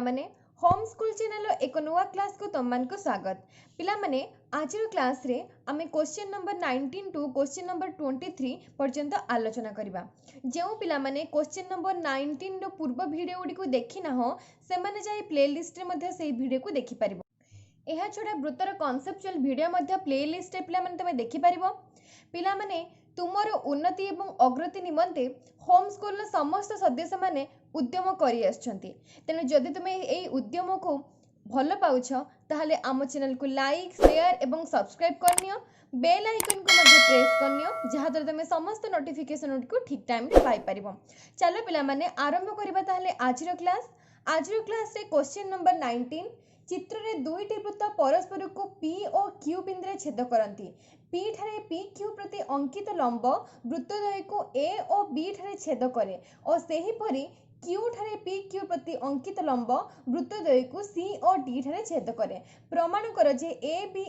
पिलामाने home school channel एक नुआ class को तुम को स्वागत। पिलामाने आज क्लास रे आमे question number 19 to question number 23 पर्यंत आलोचना करबा। जो पिलामाने क्वेश्चन नंबर 19 रो पूर्व वीडियो गुडी को देखि ना हो से माने जाई प्लेलिस्ट रे मध्ये से वीडियो को देखि परिबो। एहा छोडा वृत्तर कॉन्सेप्चुअल वीडियो मध्ये प्लेलिस्ट रे पिलामाने तमे देखि परिबो। पिलामाने तुमर उन्नति एवं अग्रति निमंते होम स्कूल समस्त सदस्य माने उद्यम करी आछंती। तेनु जदि तुमे एई उद्यम को भल पाउछ ताहले आम चैनल को लाइक शेयर एवं सब्सक्राइब करनियो, बेल आइकन को मध्ये प्रेस करनियो जहा द्वारा तुमे समस्त नोटिफिकेशन को ठीक टाइम रे पाई परिबो। चलो पिला माने आरंभ करबा ताहले आजिरो क्लास। आजिरो क्लास रे क्वेश्चन नंबर 19 चित्र रे दुईटी वृत्त परस्पर को P और Q बिंदु रे छेद करंती। P ठारे PQ प्रति अंकित लंब वृत्तद्वय को A और B ठारे छेद करे और सेही परी Q ठारे PQ प्रति अंकित लंब वृत्तद्वय को C और D ठारे छेद करे। प्रमाण कर जे AB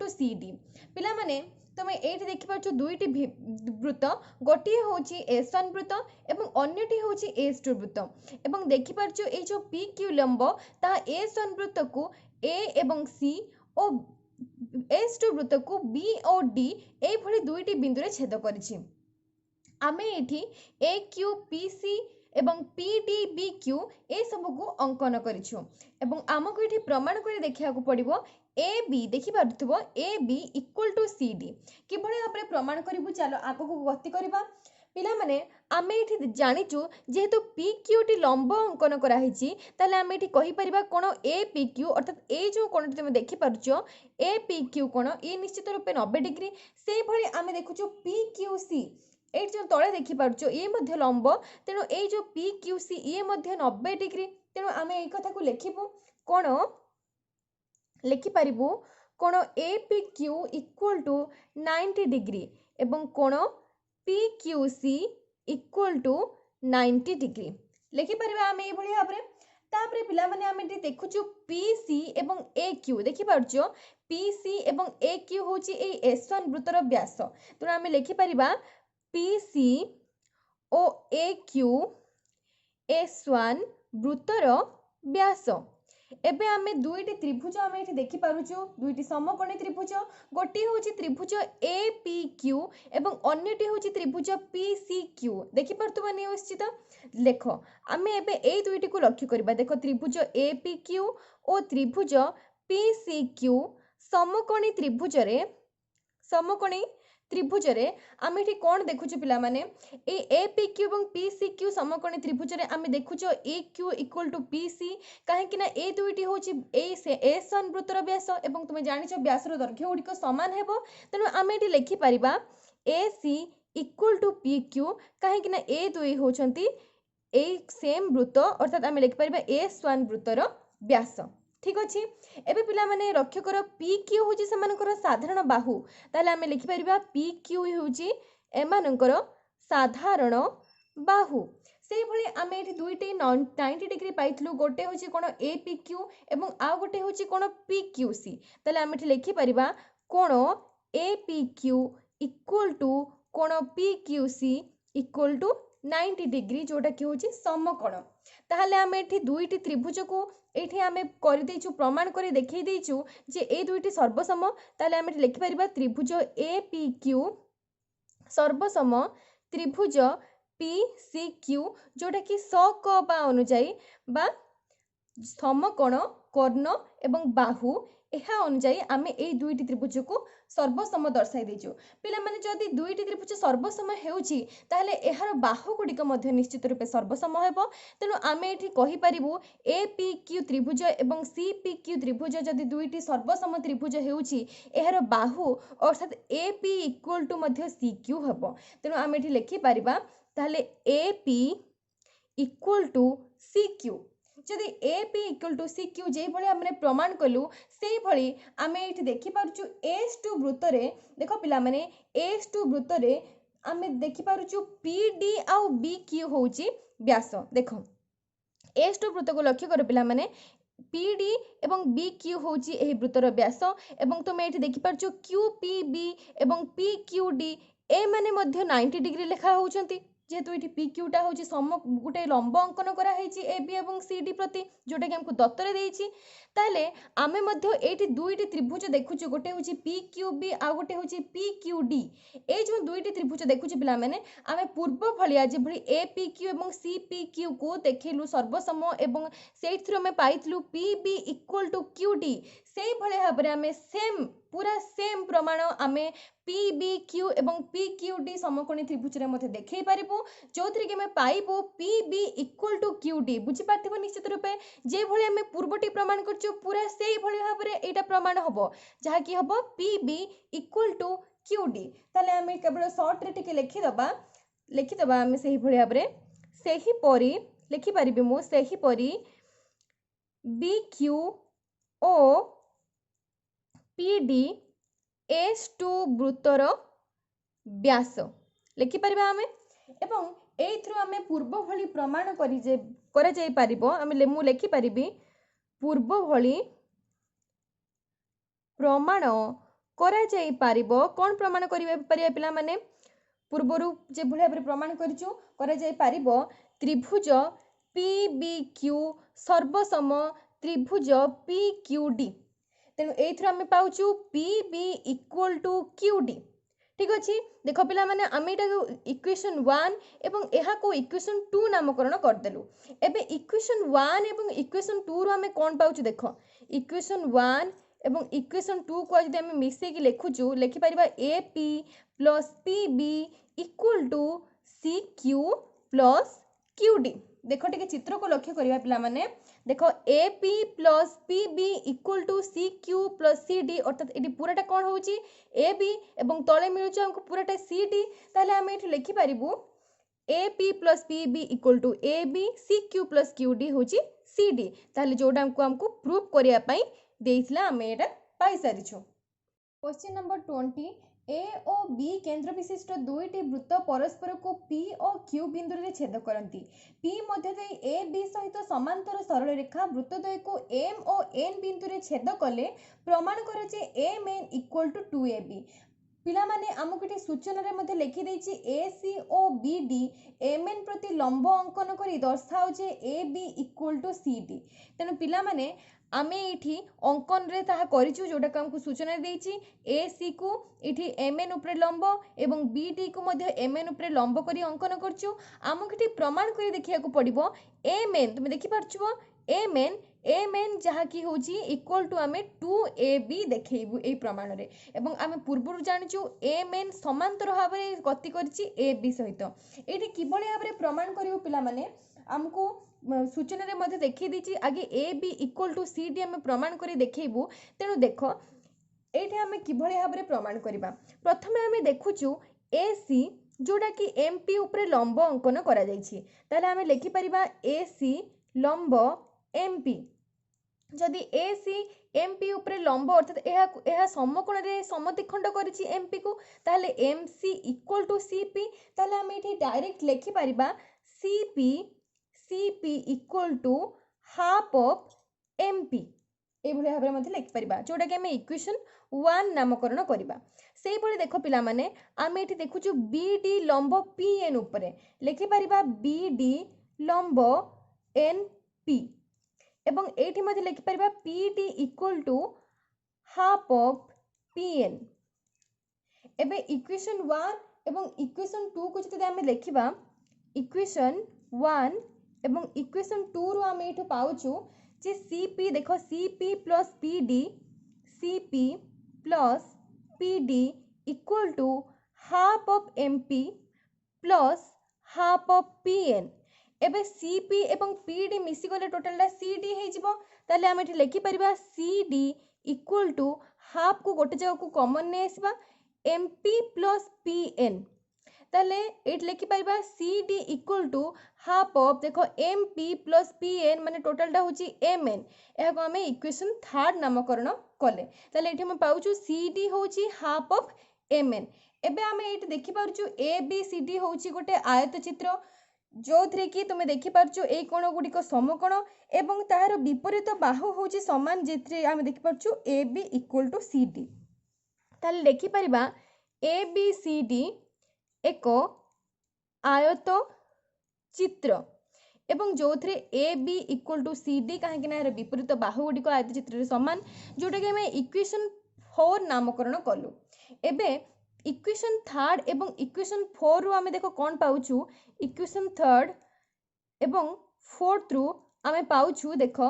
= CD। पिला माने तमे एठी देखि पाछो दुईटी वृत्त, गोटिए होची S1 वृत्त एवं अन्यटी होची S2 वृत्त एवं देखि पाछो ए जो PQ लंब ता S1 वृत्त को A एवं C और S2 वृत्त को B और D ए भली दुईटी बिंदु रे छेद करिछि। आमे एठी AQPC एवं PDBQ ए सब को अंकन करिछु एवं आमको एठी प्रमाण करी देखिया को पड़िबो AB देखि पारुथबो AB = CD। किभली आपरे प्रमाण करिवु चलो आगो को गति करबा। पिला माने आमे एठी जानिचु जेहेतु PQ टी लंब अंकन करा हिची ताले आमे एठी कहि परिबा कोन APQ अर्थात ए जो कोन तुमे देखि पारुचो APQ कोन ए निश्चित रूपे 90 डिग्री। सेही भली आमे देखुचु PQC ए जो तळे देखि पारुचो ए मध्य लंब, तेनो ए जो PQC ए मध्य 90 डिग्री। तेनो आमे ए कथा को लेखिबु कोन लेखि परिबु कोन APQ = 90 डिग्री एवं कोन PQC = 90 डिग्री लेखि परिबा आमे ए भली भाबरे। तापरे पिला माने आमे देखुचु PC एवं AQ देखि पारुचो PC एवं AQ होची ए S1 वृत्तर व्यास। तेनो आमे लेखि परिबा PC ओ AQ S1 वृत्तर व्यास। एबे आमे दुईटी त्रिभुज आमे एठी देखि पारुचो, दुईटी समकोणी त्रिभुज, गोटी होची त्रिभुज APQ एवं अन्यटी होची त्रिभुज PCQ। देखि पारतबा निश्चित देखो आमे एबे ए दुईटी को लक्ष्य करबा। देखो त्रिभुज APQ और त्रिभुज PCQ समकोणी त्रिभुज रे आमे एठी कोन देखुछु पिला माने ए APQ एवं PCQ समकोणी त्रिभुज रे आमे देखुछो AQ = PC काहे कि ना ए दुईटी होची S1 वृत्तर व्यास एवं तुमे जानिछो व्यासर दैर्घ्य गुडी समान हेबो। तेनु आमे एठी लेखि परिबा AC = PQ काहे कि ना ए दुई होचंती ए सेम वृत्त अर्थात आमे लेखि परिबा S1 वृत्तर व्यास। ठीक अछि। एबे पिला माने लक्ष्य करो PQ होची समानकर साधारण बाहु, ताले आमे लिखि परिबा PQ होची एमानकर साधारण बाहु। सेही भली आमे एठी दुईटी 90 डिग्री पाइथलु, गोटे होची कोन APQ एवं आ गोटे होची कोन PQC। ताले आमे एठी लिखि परिबा कोन APQ = कोन PQC = 90 डिग्री जोटा कि होची समकोण। ताहले आमे एठी दुईटी त्रिभुज को एठी आमे करि देइछु, प्रमाण करि देखि देइछु जे ए दुईटी सर्वसम। ताहले आमे एठी लिखि परिबा त्रिभुज APQ सर्वसम त्रिभुज PCQ जोटा कि सकबा अनुଯାयी बा समकोण कर्ण एवं बाहु एहा अनुଯାयी आमे ए दुईटी त्रिभुज को सर्वसम दर्शाई देइछु। पिला माने जदि दुईटी त्रिभुज सर्वसम हेउची ताहले एहार बाहु गुडी मध्ये निश्चित रूपे सर्वसम हेबो। तेनु आमे एठी कहि परिबु APQ त्रिभुज एवं CPQ त्रिभुज जदि दुईटी सर्वसम त्रिभुज हेउची एहार बाहु अर्थात AP = मध्ये CQ हेबो। तेनु आमे एठी लेखि परिबा ताहले AP = CQ। जदि AP = CQ जे भली हमने प्रमाण कलु सेही भली आमे एठी देखि पारुचु S2 वृत्त रे। देखो पिला माने S2 वृत्त रे आमे देखि पारुचु PD आ BQ होची व्यास। देखो S2 वृत्त को लक्ष्य करो पिला माने PD एवं BQ होची एही वृत्तर व्यास एवं तुमे एठी देखि पारुचु QPB एवं PQD ए माने मध्य 90 डिग्री लेखा होउचंती। जेहेतु ये पी क्यूटा हूँ सम गोटे लंब अंकन कराई ए बी और सी डी प्रति जोटा कि आमको दत्तर देती ताले आमे मध्य एठी दुईटी त्रिभुज देखुछु गोटे हूँ पी क्यू बी आ गोटे हूँ पी क्यू डी ए जो दुईटी त्रिभुज देखुछु पिला माने आमे पूर्व भलिया जे भली ए पी क्यू और सी पी क्यू को देखिलु सर्वसम एवं सेइथ्रु आमे पाइथलु P B equal to Q D सेई भले भाबरे आमे सेम पूरा सेम प्रमाण आमे पी बी क्यू एवं पी क्यू डी समकोणी त्रिभुज रे मते देखै पारिबु जोथरे कि आमे पाइबु P B equal to Q D बुझी पारथिबो निश्चित रूपे जे भले आमे पूर्वटी प्रमाण करछु पूरा सेई भले भाबरे एटा प्रमाण हबो जहा कि हबो P B equal to Q D ताले आमे केवल शॉर्ट रे टिके लिखि दबा आमे सेही भले भाबरे सेही परी लिखि पारिबे मु सेही परी बी क्यू ओ पी डी एस टू वृत्तर व्यास लिखिपर आम एवं एथ्रु आम पूर्व भली प्रमाण करा जाई परिबो आमे मु लिखिपारि पूर्व भली प्रमाण करा जाई परिबो कौन प्रमाण करिया पिला माने पूर्वरु जे भली भाबरे प्रमाण करिचु करा जाई परिबो त्रिभुज पी बी क्यू सर्वसम त्रिभुज पी क्यू डी तेणु एथ्रु आमे पाउचु P B equal to Q D ठीक अच्छे देख पिला माने आमे एटा इक्वेशन 1 एवं एहा को इक्वेशन 2 नामकरण करदेलु एबे इक्वेशन 1 एवं इक्वेशन 2 रो आमे कोन पाउचु देख इक्वेशन 1 एवं इक्वेशन 2 को जदि आमे मिसे कि लिखुचु लिखि परिबा A P plus P B equal to C Q plus Q D देख टिके चित्र को लक्ष्य करिया पिला माने देख A P plus P B equal to C Q plus C D अर्थात ये पूराटा कौन होची ए बी एवं तले मिलुची हमको पूराटा सी डी ताले आमे एठी लिखि पारिबु A P plus P B equal to A B C Q plus Q D होची सी डी ताले जोटा हमको प्रूफ करिया पई देइथिला आमे एटा पाई सारिछु क्वेश्चन नंबर 20 ए और बी केंद्र विशिष्ट दुईटी वृत्त परस्पर को पी और क्यू बिंदु रे छेद करती P Madhya they A B सहित समांतर सरल रेखा वृत्तद्वय को एम और एन बिंदु रे छेद कले प्रमाण करे जे M N equal to 2ab पिला माने आमको ये सूचना रे मध्य लिखि देछि ए सी ओ बी डी एम एन प्रति लंब अंकन करी दर्शाओ जे A B equal to C D तेणु पिला माने आमे एठी अंकन रे ताहा करिछु जोटा हमको सूचना देछि ए सी को एठी एम एन ऊपर लंब एवं बी डी को मध्य एम एन ऊपर लंब करी अंकन करछु आमको एठी प्रमाण करी देखिया को पड़िबो एम एन तुम देखि पारछुबो एम एन जहा कि होची इक्वल टू आमे 2ab देखैबु ए प्रमाण रे एवं आमे पूर्वरु जानिछु एम एन समांतर भाबरे गति करछि ए बी सहित एठी किभଳି भाबरे प्रमाण करिवो पिला माने हमको सूचना रे मध्य देखि दिछि आगे A B equal to C D आमे प्रमाण करी देखैबु तेनु देखो एठी आमे किभଳି भाबरे प्रमाण करिबा प्रथमे आमे देखुछु ए सी जोडा कि एम पी ऊपर लंब अंकन करा जाइछि ताले आमे लिखि परिबा ए सी लंब एम पी जदि ए सी एम पी ऊपर लंब अर्थात यह समकोण रे समद्विखंड करिछि एम पी को ताले M C equal to C P ताले आमे एठी डायरेक्ट लिखि परिबा C P equal to half of M P ए भले भाबरे मध्ये लिखि परिबा जोटा कि आमे इक्वेशन 1 नामकरण करिबा सेही भले देखो पिला माने आमे एठी देखुछु बी डी लंब पी एन ऊपर लिखि परिबा बी डी लंब एन पी एवं एठी मध्ये लिखि परिबा P D equal to half of P N एबे इक्वेशन 1 एवं इक्वेशन 2 को जति आमे लिखिबा इक्वेशन 1 एवं इक्वेशन 2 रो आमे एठो पाउछु जे सीपी देखो CP plus PD equal to half of MP plus half of PN एबे सीपी एवं पीडी मिसी गले टोटलटा सीडी हे जिवो ताले हम एठी लिखि परिबा सीडी इक्वल टू हाफ को गोटे जगह को कॉमन ने आसीबा एमपी प्लस पीएन ताले एठी लिखि परिबा CD equal to half of देखो एमपी प्लस पीएन माने टोटलटा होची एमएन एहा को हमें इक्वेशन 3 नामकरण कले ताले एठी हम पाउछु सीडी होची हाफ ऑफ एमएन एबे हमें एठी देखि पाउछु ए बी सी डी होची गोटे आयत चित्र जो थ्रे कि तुम देखि पारछु ए कोण गुडी को समकोण एवं ताहार विपरीत बाहु होची समान जेथरे हम देखि पारछु A B equal to C D ताले लिखि परिबा ए बी सी डी एक आयत चित्र एवं जो थे A B equal to C D कहीं विपरीत बाहु गुड़िक आयत चित्र सामान जोटा कि आम इक्वेशन 4 नामकरण कलु। एबे इक्वेशन 3 एवं इक्वेशन 4 रु आम देख कौन पाउछु इक्वेशन 3 एवं 4 रु आम पाउछु देख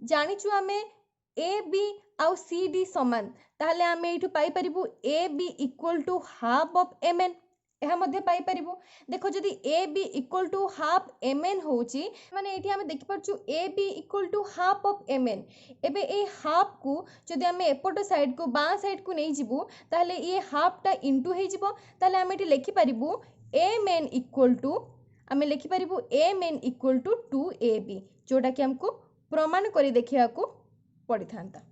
जानिछु आम ए बी आउ सी डी समान ताहले आम एठु पाई परिबु A B equal to half of M N यह मध्य पाई परिबु। देखो जदि A B equal to half M N होची माने एठी आम देखि परछु A B equal to half of M N. एबे ए हाफ को जदि आम एपट साइड को बाँ साइड को नहीं जिबु ताहले ये हाफ टा इनटू हे जिवो ताहले आम एठी लिखि परिबु एम एन इक्वल टू आम लिखि परिबु M N equal to 2ab जोटा कि हमको प्रमाण करी देखिया को पड़ी था।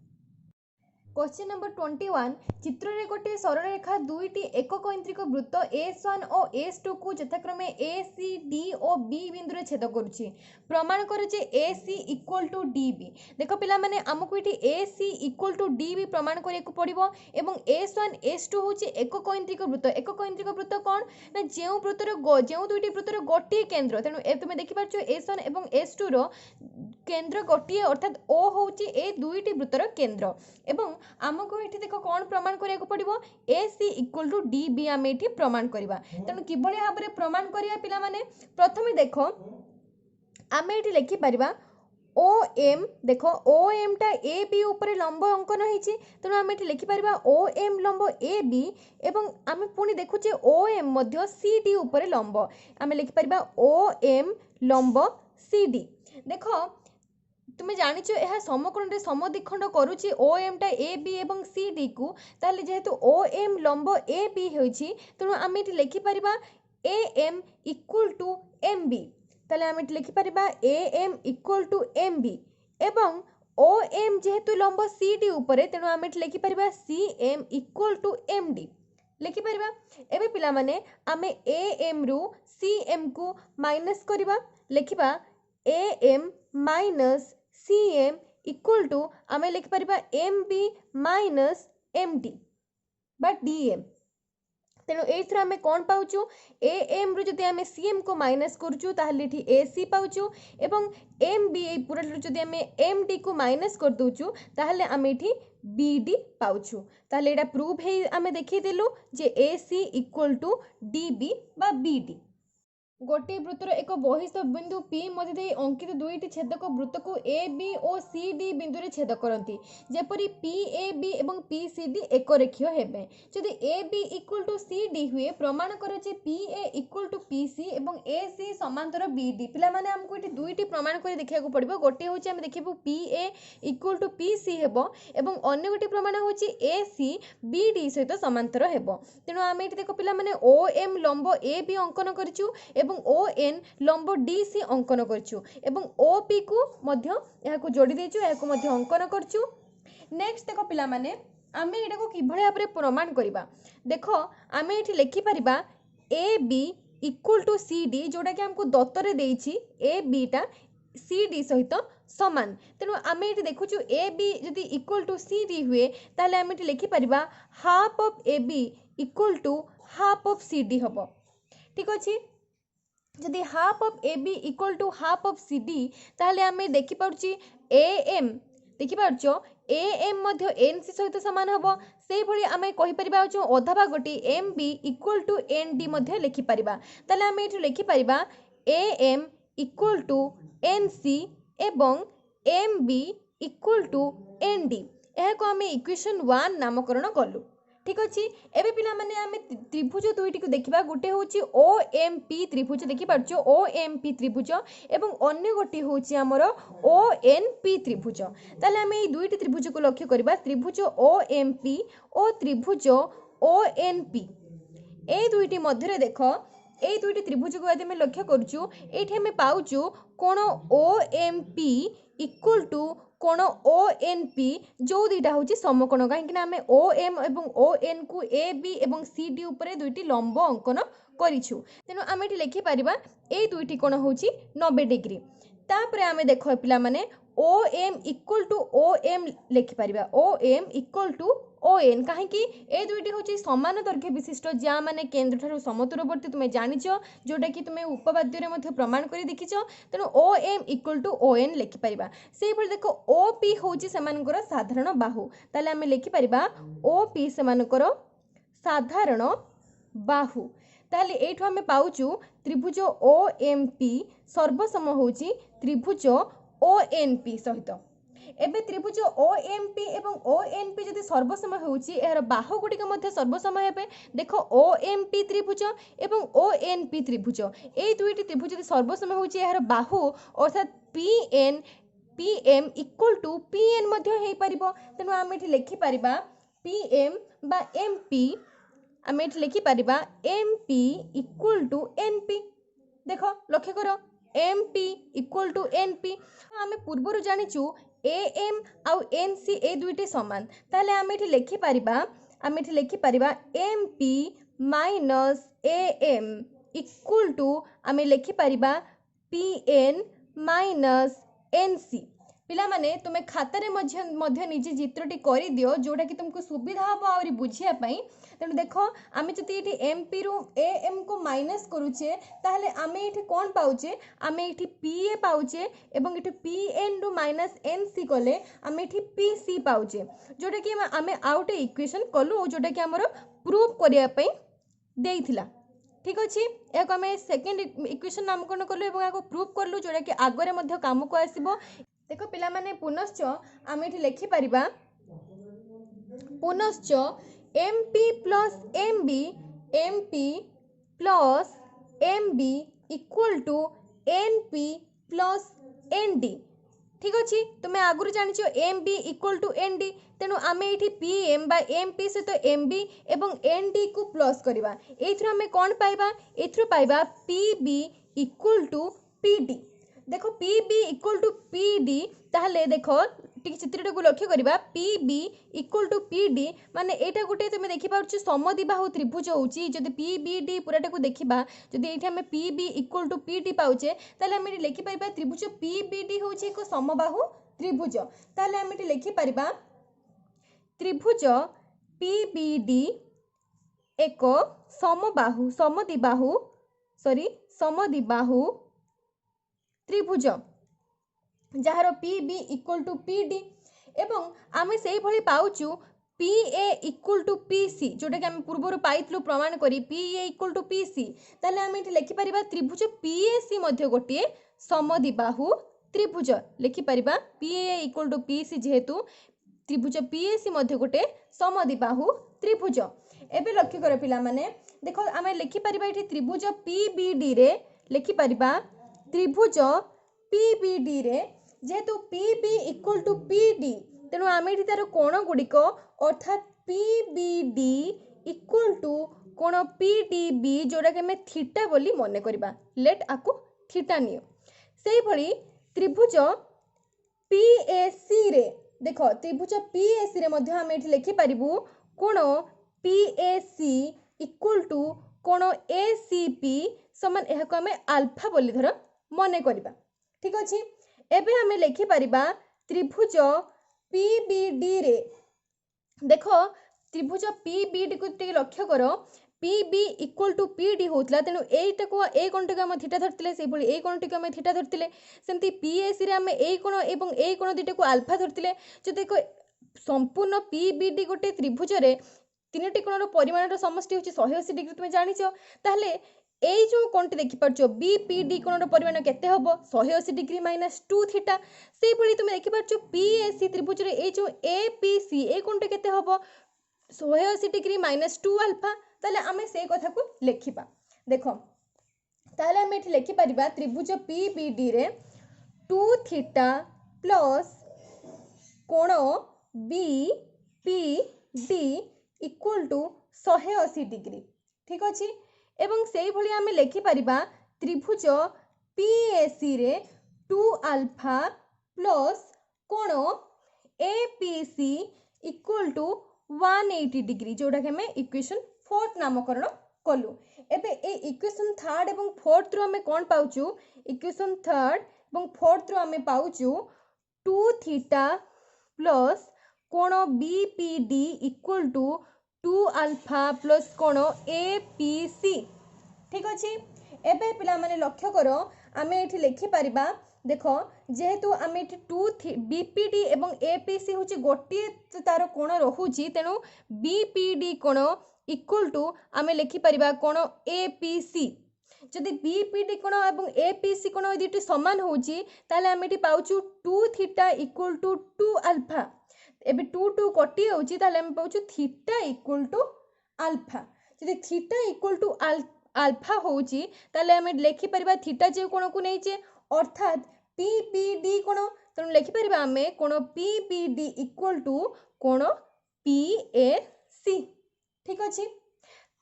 क्वेश्चन नंबर 21 चित्र रे गोटे सरल रेखा दुईटी एकक इंद्रिक वृत्त S1 और S2 को यथाक्रमे AC D और B बिंदु रे छेद करुछि प्रमाण करे जे AC इक्वल टू DB। देखो पिला माने हमकु इठी AC इक्वल टू DB प्रमाण करे को पड़िबो एवं S1 S2 होछि एकक इंद्रिक वृत्त कोन ना जेउ वृत्तर जेउ दुईटी वृत्तर गोटिए केंद्र तेनु ए तुमे देखि पाछो S1 एवं S2 रो केंद्र गोटिए अर्थात O होछि ए दुईटी वृत्तर केंद्र एवं आमको ये देख कौन प्रमाण करिया पड़ो AC इक्वल टू DB आम ये प्रमाण करवा तेणु कि भाव में प्रमाण करिया पिला माने प्रथमे देख आम ये लिखिपर OM देख OM टा AB ऊपर लंब अंकन होती तेणु आम ये लिखिपर OM लंब AB एवं आम पुणी देखुचे OM मध्य CD ऊपर लंब आम लिखिपर OM लंब CD। देख तुम जानिच यह समकोण रे समद्विखंड करुछि OM टा AB एवं CD को ताले जेहेतु OM लंब AB होइछि तेणु आम ये लिखि परिबा AM इक्वल टू MB ताले आम ये लिखि परिबा AM इक्वल टू MB एवं OM जेहेतु लंब CD ऊपर तेणु आम ये लिखि परिबा CM इक्वल टू MD लिखि परिबा। एबे पिला माने आमे AM रु CM को माइनस करिबा लिखिबा AM minus CM equal to आम लिखिपर MB माइनस MD बा DM तेणु एथर आम कौन पाउचु AM रु जदि आम CM को माइनस करूचु ताहले एठी AC पाउचु एवं MB पूरा जदि आम MD को माइनस कर दोचु ताहले आम एठी BD पाउचु ताहले एटा प्रूव हे आम देखि देलु जे AC इक्वल टू DB बा BD। गोटे वृत्तर एक बहिष बिंदु P मध्य अंकित दुईटी छेदक वृत्त को AB और CD बिंदु रे छेद करती जेपरी PAB एवं PCD एक रेखीय हेबे जदि AB इक्वल टू CD हुए प्रमाण करे जे PA इक्वल टू PC एवं AC समांतर BD। पिला माने हमको एठी दुईटी प्रमाण करे देखिया को पड़िबो गोटे होची हम देखिबो PA इक्वल टू PC हेबो एवं अन्य गोटे प्रमाण होची AC BD सहित समांतर हेबो तेणु आम एठी देखो पिला माने OM लंब AB अंकन करिचु एवं ON लंब DC अंकन करछु एवं OP को मध्य याको जोड़ी देछु याको मध्य अंकन करछु। नेक्स्ट देखो पिला माने आमे एटा को किभळे भाबरे प्रमाण करिबा देखो आमे एठी लिखि परिबा AB इक्वल टू CD जोटा कि हमको दत्तरे देछि AB टा CD सहित समान तेणु आम ये देखुचु AB जदि इक्वल टू CD हुए ताहले आम ये लिखि परिबा half of AB equal to half of CD हबो ठीक अछि। जदि half of AB equal to half of CD ताहले आम देखि पारुची AM देखि पारुचो AM मध्य NC सहित समान हबो से भली आम कहि परिबा जो अधा भागटी MB इक्वल टू ND मध्य लिखि परिबा ताहले आम एठी लिखि परिबा AM इक्वल टू NC एवं MB इक्वल टू ND यह को आम इक्वेशन 1 नामकरण कलु ठीक अच्छे। एबे पिला माने आमे त्रिभुज दुईटी को देखिबा गोटे होची OMP त्रिभुज देखि पारछो OMP त्रिभुज एवं अन्य गोटे होची हमर ONP त्रिभुज ताले आमे ए दुईटी त्रिभुज को लक्ष्य करबा त्रिभुज OMP और त्रिभुज ONP ए दुईटी मध्य रे देखो ए दुईटी त्रिभुज को यदि हम लक्ष्य करछु एठी हम पाउछु कोण OMP इक्वल टू कोण ONP जो दुईटा होची समकोण कहीं आम OM एवं ON को AB एवं CD ऊपर दुईटी लंब अंकन करिछु तेणु आम ये लिखि परिबा ए दुईटी कोण होची 90 डिग्री तापरे आम देखो पिला माने O M equal to O M लिखिपर O M equal to O N कहीं ए दुईटी हूँ समान दैर्घ्य विशिष्ट जहाँ मैंने केन्द्र ठार समदूरवर्ती तुम्हें जाच जोटा कि तुम्हें उपवाद्य प्रमाण कर देखिच तेणु O M equal to O N लिखिपर से देख ओ पी हूँ से साधारण बाहु ताले आम लिखिपर ओ पी से साधारण बाहु ताहले एठू आमे पाउचु त्रिभुज ओ एम पी सर्वसम होउची त्रिभुज ओ एन पी सहित एबे त्रिभुज ओ एम पी एवं ओ एन पी जदि सर्वसम होउची एहर बाहु गुडिक मध्ये सर्वसम हेबे देखो ओ एम पी त्रिभुज एवं ओ एन पी त्रिभुज ए दुईटी त्रिभुज जदि सर्वसम होउची एहर बाहु अर्थात P M equal to P N मध्ये हेई परिबो तेनु आमे एठी लिखि परिबा पी एम बा एम पी आम ये लिखिपर M P equal to N P देख लक्ष्य कर M P equal to N P आम पूर्वर जाचु ए एम आउ एन सी ए दुईटी सामान ताहले आम ये लिखिपर M P minus A M equal to आम लिखिपर P N minus N C पिला माने तुम्हें खातारे मध्य निजे चित्रटी कर दियो जोटा कि तुमको सुविधा हम आहरी बुझापी तेणु देख आम जब ये एम पी रु ए एम को माइनस करुचे ताहले आम ये कौन पाउचे आम ये पी ए पाउचे एवं ये पी एन रु माइनस एन सी कले आम ये पी सी पाउचे जोटा कि आम आउ गोटे इक्वेशन कलु जोटा कि आमर प्रूफ करने देइथिला ठीक अच्छे या आम सेकेंड इक्वेशन नामकरण कलु और प्रूफ कलु जोटा कि आगरे मध्य काम को आसो देख पिला माने पुनश्च आम ये लिखिपर पुनश्च M P plus M P plus M B equal to N P plus N D ठीक अच्छे तुम्हें आगुरी जानिछ M B equal to N D तेणु आम ये पी एम बा एम पी सहित एम बी एवं एन डी को प्लस करवा एथुर आम कौन पाइबा एथुर पाइबा P B equal to P D देख P B equal to P D ताहले देख चित्रटा को लक्ष्य करवा P B equal to P D माने एटा गोटे तुम देखिपुर समदिबाहु त्रिभुज होची जदि पी बी डी पूराटा को देखा जदि ये आम P B equal to P D पाउचे ताहले आम लिखिपर त्रिभुज पी बी डी होची एक समबाहु त्रिभुज ताहले आम लिखिपर त्रिभुज पी बी डी एक समदिबाहु त्रिभुज जार P B equal to P D एवं आम से भली पाउचु P A equal to P C जोटा कि आम पूर्व पाइलु प्रमाण करी P A equal to P C ताले आम ये लिखिपर त्रिभुज पी ए सी गोटे समदिबाहु त्रिभुज लिखिपर P A equal to P C जेहेतु त्रिभुज पी ए सी गोटे समदिबाहु त्रिभुज एबे लक्ष्य कर पिला माने देख आम लिखिपर ये त्रिभुज पी बी डी रे लिखिपर त्रिभुज पी बी डी रे जेहेतु P B equal to P D तेणु आम ये तार कोण गुड़िक अर्थात P B D equal to कोण पी डी बी जोटा कि आम थीटा बोली मन करवा लेट आपको थीटा नियो से भली त्रिभुज पी ए सी रे देख त्रिभुज पी ए सी रे मध्य आम ये लिखिपर कोण P A C equal to कोण ए सी पी समान यह आम आल्फा बोली धर मन करवा ठीक अच्छे एबे हमें लिखिपर त्रिभुज पी बी डी रे देख त्रिभुज पी बी डी को लक्ष्य कर P B equal to P D होता तेणु यहीटा को ए कोण टी आम थीटा धरते से ए कोण टी आम थीटा धरते सेमती पी ए सी आम ए कोण एवं ए कोण दुईटा को आल्फा धरते जो देख संपूर्ण पी बी डी गोटे त्रिभुज रे तीनोटी कोणर परिमाण समष्टि होची 180 डिग्री तुम जानिछ ताहले এই जो कोणटी देखि परछो बी पी डी कोणर परिमाण केते हबो 180 डिग्री माइनस 2 थीटा सेही भली तुम देखि परछो पी ए सी त्रिभुज रे ए जो ए पी सी ए कोणटी केते हबो 180 डिग्री माइनस 2 अल्फा ताले आमे से कथा को लेखिबा देखो ताले आमे एठी लेखि परिबा त्रिभुज पी बी डी रे 2 थीटा प्लस कोण B P D equal to 180 degree ठीक अछि एवं से भली आमे लेखि परिबा त्रिभुज पी ए सी रे 2 अल्फा प्लस कोण A P C equal to 180 degree जोटा कि आमे इक्वेशन 4 नामकरण कलु एबे ए इक्वेशन 3 एवं 4 रु आमे कोन पाउचु इक्वेशन 3 एवं 4 रु आमे पाउचु टू थीटा प्लस कोण BPD equal to 2 alpha plus कोण एपीसी। ठीक अच्छे। एबे पिला माने लक्ष्य कर आमे एठी लिखि परिबा देख जेहेतु आमे एठी 2 बीपीडी एवं एपीसी होची गोटे तार कोण रहुची तेणु बीपीडी कोण इक्वल टू आमे लिखि परिबा कोण एपीसी। जदि बीपीडी कोण एवं एपीसी कोण दुटी समान होची ताले आमे एठी पाउचु 2 थीटा इक्वल टू 2 अल्फा। एबे 2 2 कटि होची ताले आमे पाउचु थीटा इक्वल टू अल्फा। जदि थीटा इक्वल टू अल्फा होची ताले आमे लिखि परिबा थीटा जे कोण को नैचे अर्थात पीपीडी कोण तेणु लिखि परिबा आमे कोण पीपीडी इक्वल टू कोण पीएसी। ठीक अछि।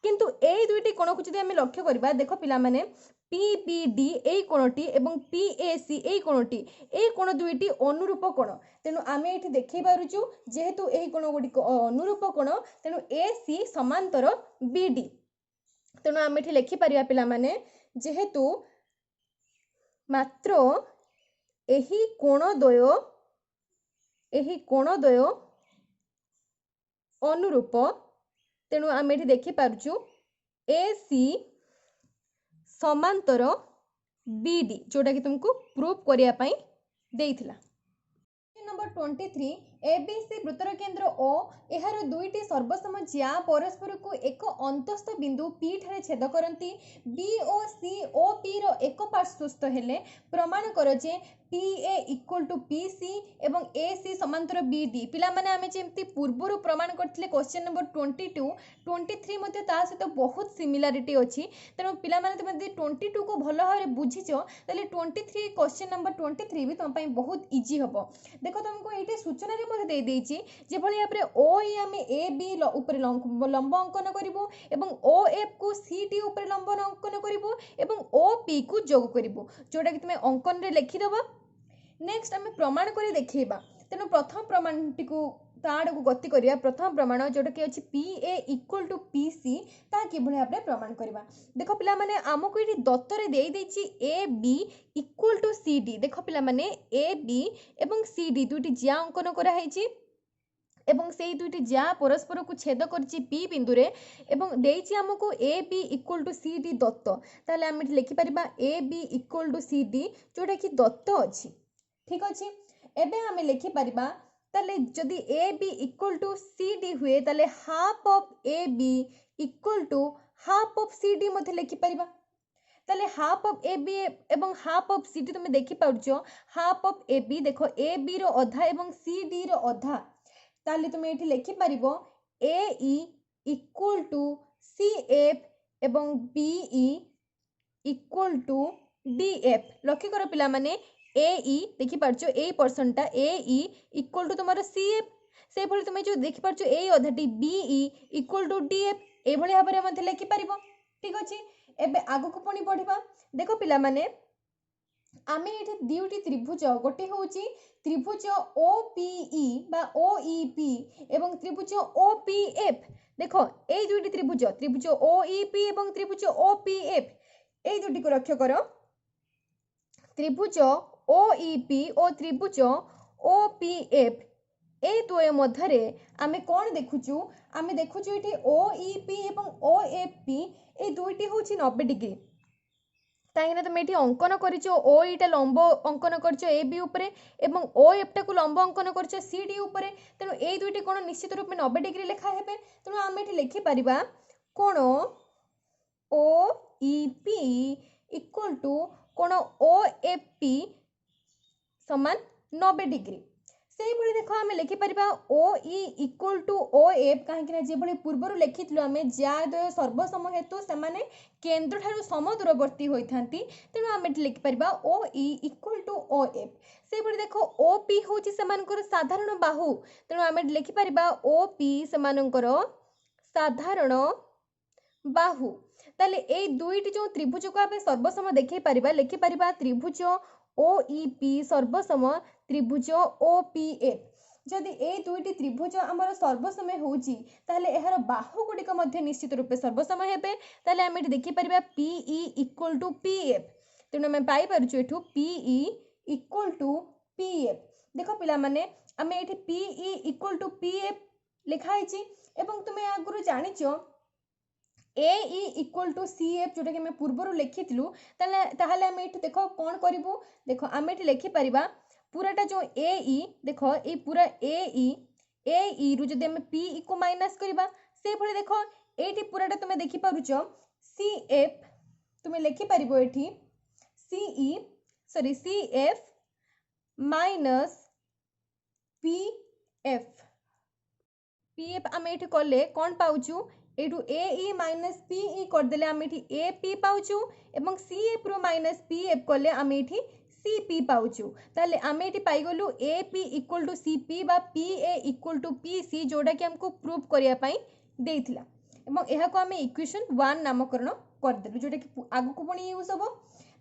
किंतु ए दुईटी कोण को जदि आमे लक्ष्य करबा देख पिला माने पीपीडी ए कोणटी एवं पीएसी ए कोणटी ए कोण दुईटी अनुरूप कोण तेणु आमे एठी देखि पारुचु जेहेतु एही कोण गुडी अनुरूप कोण तेणु एसी समांतर बीडी। तेणु आमे एठी लिखि परिबा पिला माने जेहेतु मात्र एही कोण द्वय अनुरूप तेणु आमे एठी देखि पारुचु एसी समांतर बीडी जोटा कि तुमको प्रूफ करिया पई देइथिला। नंबर 23 एबीसी वृत्तर केंद्र ओ एहार दुईटी सर्वसम ज्या परस्पर को एक अंतस्थ बिंदु पी ठारे छेद करती बी ओ सी ओ पी रो एक पार्श्वस्थ हेले प्रमाण कर जे P A equal to P C एवं ए सी समांतर बी डी। पिला माने आमे जेमती पूर्वर प्रमाण करथिले क्वेश्चन नंबर 22 23 मध्ये ता सहित बहुत सिमिलारिटी अछि तेणु पिला माने तुम यदि 22 को भल भाबरे बुझिचो तले 23 क्वेश्चन नंबर 23 भी तुम पई बहुत इजी हबो। देखो तुमको एटे सूचना रे मध्ये दे देछि जे भली आपरे ओ ई आमे ए बी ऊपर लंब अंकन करिवो एवं ओ एफ को सी डी ऊपर लंब अंकन करिवो एवं ओ पी को जोग करिवो जोटा कि तुमे अंकन रे लिखि दबा। नेक्स्ट आमे प्रमाण करी देखिबा तेणु प्रथम प्रमाण टिकु ताड़ को गति करिया प्रथम प्रमाण जोटा कि अछि P A equal to P C ता कि भली आपरे प्रमाण करिबा। देखो पिला माने आमको एठी दत्तरे देई देछि A B equal to C D. देखो पिला माने ए बी एवं सी डी दुटी ज्या अंकन करा हेछि एवं सेई दुटी ज्या परस्पर को छेद करछि पी बिंदु रे एवं देछि हमको A B equal to C D दत्त ताले हम लिखि परिबा A B equal to C D जोटा कि दत्त अछि। ठीक अछि। एबे हमें लिखि परिबा ताले जदि A B equal to C D हुए ताले half of A B equal to half of C D मध्ये लिखि परिबा ताले हाफ ऑफ ए बी एवं हाफ ऑफ सी डी तुम देखि पाउछो हाफ ऑफ ए बी देखो ए बी रो अधा एवं सी डी रो अधा ताले तुम एठी लिखि परिबो A E equal to C F एवं B E equal to D F. लक्ष्य कर पिला माने ए ई देखि पारछो ए पर्सनटा ए ई इक्वल टू तुम्हारा सी एफ से भली तुम जो देखि पारछो ए अधाटी B E equal to D F ए भली भाबरे मध्ये लिखि परिबो। ठीक अछि। एबे आगु को पणी पढिबा। देखो पिला माने आमे एठी दुईटी त्रिभुज गोटे होउची त्रिभुज ओपीई बा ओईपी एवं त्रिभुज ओपीएफ। देखो ए दुईटी त्रिभुज ओईपी एवं त्रिभुज ओपीएफ ए दुईटी को लक्ष्य करो त्रिभुज ओईपी और त्रिभुज ओपीएफ ए द्वय मध्यरे आमे कोन देखुचु आमे देखुचु एठी ओईपी एवं ओएफपी ए दुईटी होची 90 डिग्री ताइना तुम एठी अंकन करिचो ओ इटा लंब अंकन करचो ए बी ऊपर एवं ओ एफ टा को लंब अंकन करचो सी डी ऊपर तेनु ए दुईटी कोण निश्चित रूप में 90 डिग्री लेखा हेबे तेनु आमे एठी लिखि परिबा कोण ओ ई पी इक्वल टू कोण ओ एफ पी समान 90 डिग्री। सेही भली देखो आमे लिखि परिबा O E equal to O F काहे कि जे भली पूर्वरु लिखितलो आमे ज्यादय सर्वसम हेतु से माने केंद्र ठारू समदूरवर्ती होइथांती तेनु आमे लिखि परिबा O E equal to O F. सेही भली देखो ओ पी होची समानकर साधारण बाहु तेनु आमे लिखि परिबा ओ पी समानकर साधारण बाहु ताले ए दुईटी जो त्रिभुज को आमे सर्वसम देखि परिबा लिखि परिबा त्रिभुज ओईपी सर्वसम त्रिभुज ओपीएफ। जदि ए दुईटी त्रिभुज आमर सर्वसम होउची ताले एहार बाहु गुडिक मध्ये निश्चित रूपे सर्वसम हेबे ताले आमे देखि परिबा पीई इक्वल टू पीएफ तेनु आमे पाई परछु एठू पीई इक्वल टू पीएफ। देख पिला माने आमे एठी PE इक्वल टू PF लिखाई छी एवं तुमे आगुरु जानिचो AE इक्वल टू CF जोटा कि मैं पूर्वर लिखिथिलु ताहले आमे एठी देखो कोन करिवु देखो आमे एठी लिखि परिबा पूराटा जो AE देखो ए पूरा AE रु जदि आमे PE को माइनस करिबा से भले देखो एठी पूराटा तुमे देखि पारुचो CF तुमे लिखि परिबो एठी CF माइनस PF आमे एठी करले कोन पाउचु एठू AE माइनस PE कर देले आमे एठी AP पाउचु एवं CF रो माइनस PF करले आमे एठी CP पाउचु ताले आमे एठी पाई गलु AP इक्वल टू CP बा PA इक्वल टू PC जोडा कि हमको प्रूव करिया पई देइथिला एवं एहा को आमे इक्वेशन 1 नामकरण कर देलु जोडा कि आगु को पणी यूज हबो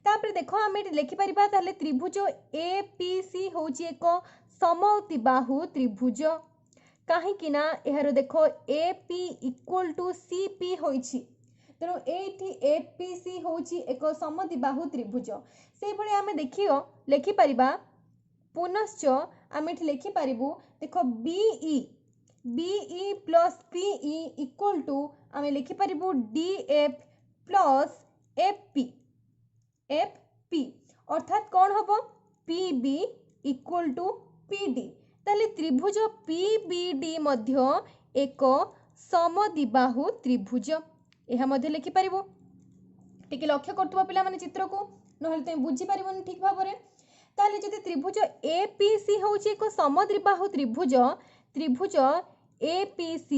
तापर देखो आमे एठी लिखि परिबा ताले त्रिभुज APC होची एक समद्विबाहु त्रिभुज कहीं ना यार देख AP इक्वल टू CP होइछि तेणु एठी APC होछि एक समद्विबाहु त्रिभुज से भले आमे देखियो लिखि परिबा पुनश्च आमे एठी लिखि परिबु देखो BE plus PE equal to आमे लिखि परिबु DF प्लस FP अर्थात कौन हबो PB इक्वल टू PD ताले त्रिभुज PBD मध्य एक समद्विबाहु त्रिभुज यह मध्य लिखि परिबो टिके लक्ष्य करथुवा पिला माने चित्र को नहले तमे बुझी परिबोनी ठीक भाबरे ताले जदि त्रिभुज APC होची एक समद्विबाहु त्रिभुज APC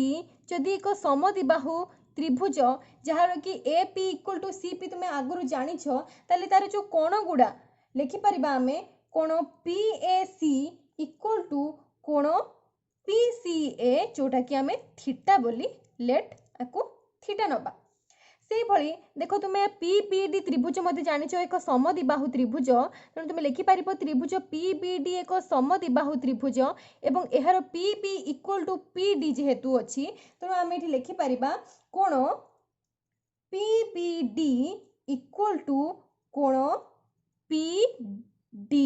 जदि एक समद्विबाहु त्रिभुज जहार कि AP इक्वल टू CP तुमे आगुरु जानिछो ताले तार जो कोण गुडा लिखि परिबा हमें कोण PAC इक्वल टू कोण PCA जोटा कि आमे थीटा बोली लेट आको थीटा नबा से भली देखो तुमे PBD त्रिभुज मते जानिछो एक समद्विबाहु त्रिभुज तने तुमे लिखि परिबो त्रिभुज PBD एक समद्विबाहु त्रिभुज एवं एहार PP इक्वल टू PD जेहेतु अछि तने आमे एठी लिखि परिबा कोण PBD इक्वल टू कोण PDB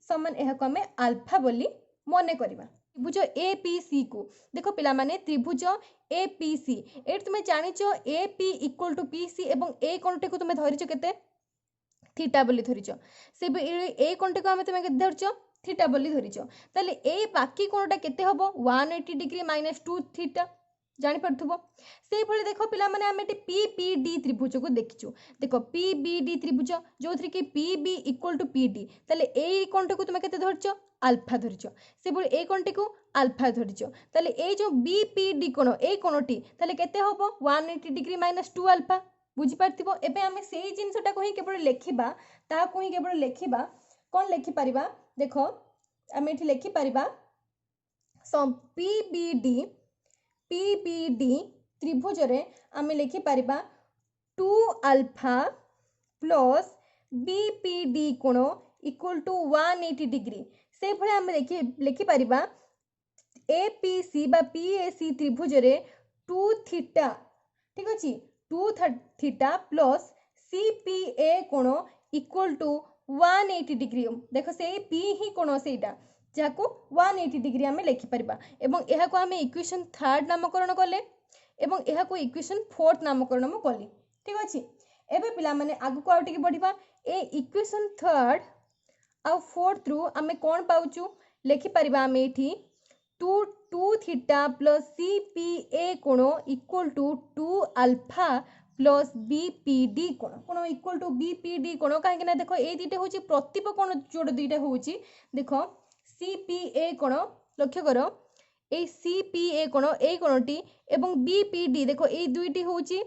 समान एहा को हमें अल्फा बोली मने करिबा त्रिभुज APC को देखो पिला माने त्रिभुज APC एट तुमे जानिचो AP इक्वल टू PC एवं ए कोणटे को तुमे धरिचो केते थीटा बोली धरिचो से ए कोणटे को हमें तुमे केते धरिचो थीटा बोली धरिचो ताले ए बाकी कोणटा केते हबो 180 डिग्री माइनस 2 थीटा जानि पड़थुबो से भले देखो पिला माने हमें PBD त्रिभुज को देखिचो देखो PBD त्रिभुज जोथि कि PB इक्वल टू PD ताले ए कोणटे को तुमे केते धरिचो अल्फा धरिचो से भले ए कोणटे को अल्फा धरिचो ताले ए जो BPD कोण ए कोणटी ताले केते हबो 180 डिग्री माइनस 2 अल्फा बुझी पारथिबो एबे हमें सेही जिंसटा को ही केवल लेखिबा ता को ही केवल लेखिबा कोन लेखि परिबा देखो हमें एठी लेखि परिबा सम PBD त्रिभुज रे आमे लिखि परिबा 2 अल्फा प्लस BPD कोण इक्वल टू 180 डिग्री से भले आमे लिखि परिबा APC बा PAC त्रिभुज रे 2 थीटा ठीक अछि 2 थीटा प्लस CPA कोण इक्वल टू 180 डिग्री देखो से P ही कोण सेटा जाको 180 डिग्री आमे लिखि परिबा एवं एहा को आमे इक्वेशन 3 नामकरण करले एवं एहा को इक्वेशन 4 नामकरण म करली ठीक अछि एबे पिला माने आगु को आउटी के बढ़िबा ए इक्वेशन 3 आ 4 रु आमे कोन पाउचु लिखि परिबा आमे एठी 2 थीटा प्लस CPA कोण equal to 2 alpha plus BPD कोण इक्वल टू BPD कोण काहे कि ना देखो ए दीटे होची प्रतिप कोण जोड दीटा होची देखो CPA कोण लक्ष्य करो ए CPA कोण ए कोणटी एवं BPD देखो ए दुईटी होची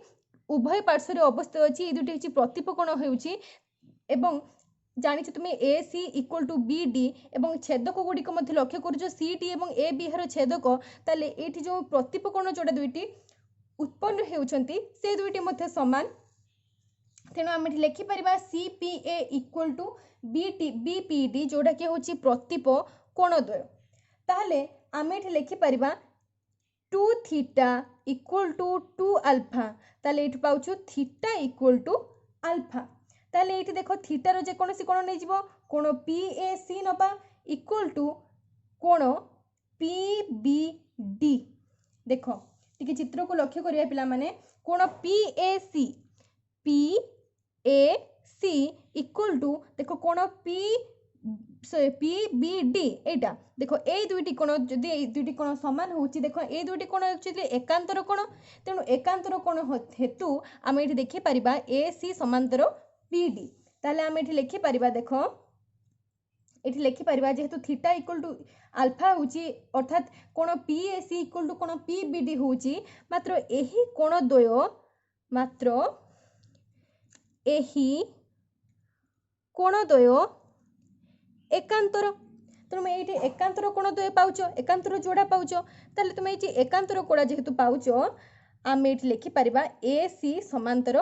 उभय पार्श्व रे अवस्थित अछि ए दुईटी होची प्रतिप कोण होउची एवं जानिछ तुमे AC इक्वल टू BD एवं छेदक गुडी को मध्य लक्ष्य करूछो CD एवं AB हर छेदक ताले एठी जो प्रतिप कोण जोडा दुईटी उत्पन्न हेउछंती से दुईटी मध्य समान तेणु आम लिखि परिबा CPA इक्वल टू BPD जोड़ा कि होची प्रतिप कोण द्वय ताहले आम लिखि परिबा 2 थीटा इक्वल टू 2 अल्फा ताले एठी पाउछु थीटा इक्वल टू अल्फा ताले एठी देखो थीटा रो जे कोनसी कोण नै जिवो कोण PAC नबा इक्वल टू कोण PBD। देख टिके चित्र को लक्ष्य करिया पिला माने कोण PAC इक्वल टू देखो कोण PBD एटा देखो ए दुईटी कोण जदि ए दुईटी कोण समान होची देखो ए दुईटी कोण एक्चुअली एकांतर कोण तेणु एकांतर कोण हेतु आम ये देखि परिबा AC समांतर PD ताले आम ये लिखि परिबा देखो एठी लिखि परिबा जेहेतु थीटा इक्वल टू अल्फा होची अर्थात कोण PAC इक्वल टू कोण PBD होची मात्र एही कोण द्वय मात्र एही कोण द्वय एकांतर तेणु मैं ये एकांतर कोण द्वय पाउच एकांतर जोड़ा पाउच ताले तुम ये एकांतर कोड़ा जेहेतु पाउच आम ये लिखि परिबा AC समांतर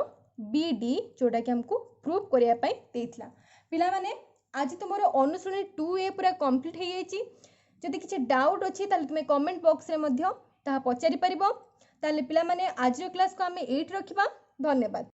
BD जोड़ा कि हमको प्रूव करिया पई देइथला। पिला माने आज तुमर अनुसरणी 2A पूरा कंप्लीट हो जाइए। जदि किसी डाउट अच्छी तुम कमेंट बॉक्स रे मध्य ताहा पचारि परिबो। ताले पिला माने आज क्लास को आम एट रखिबा। धन्यवाद।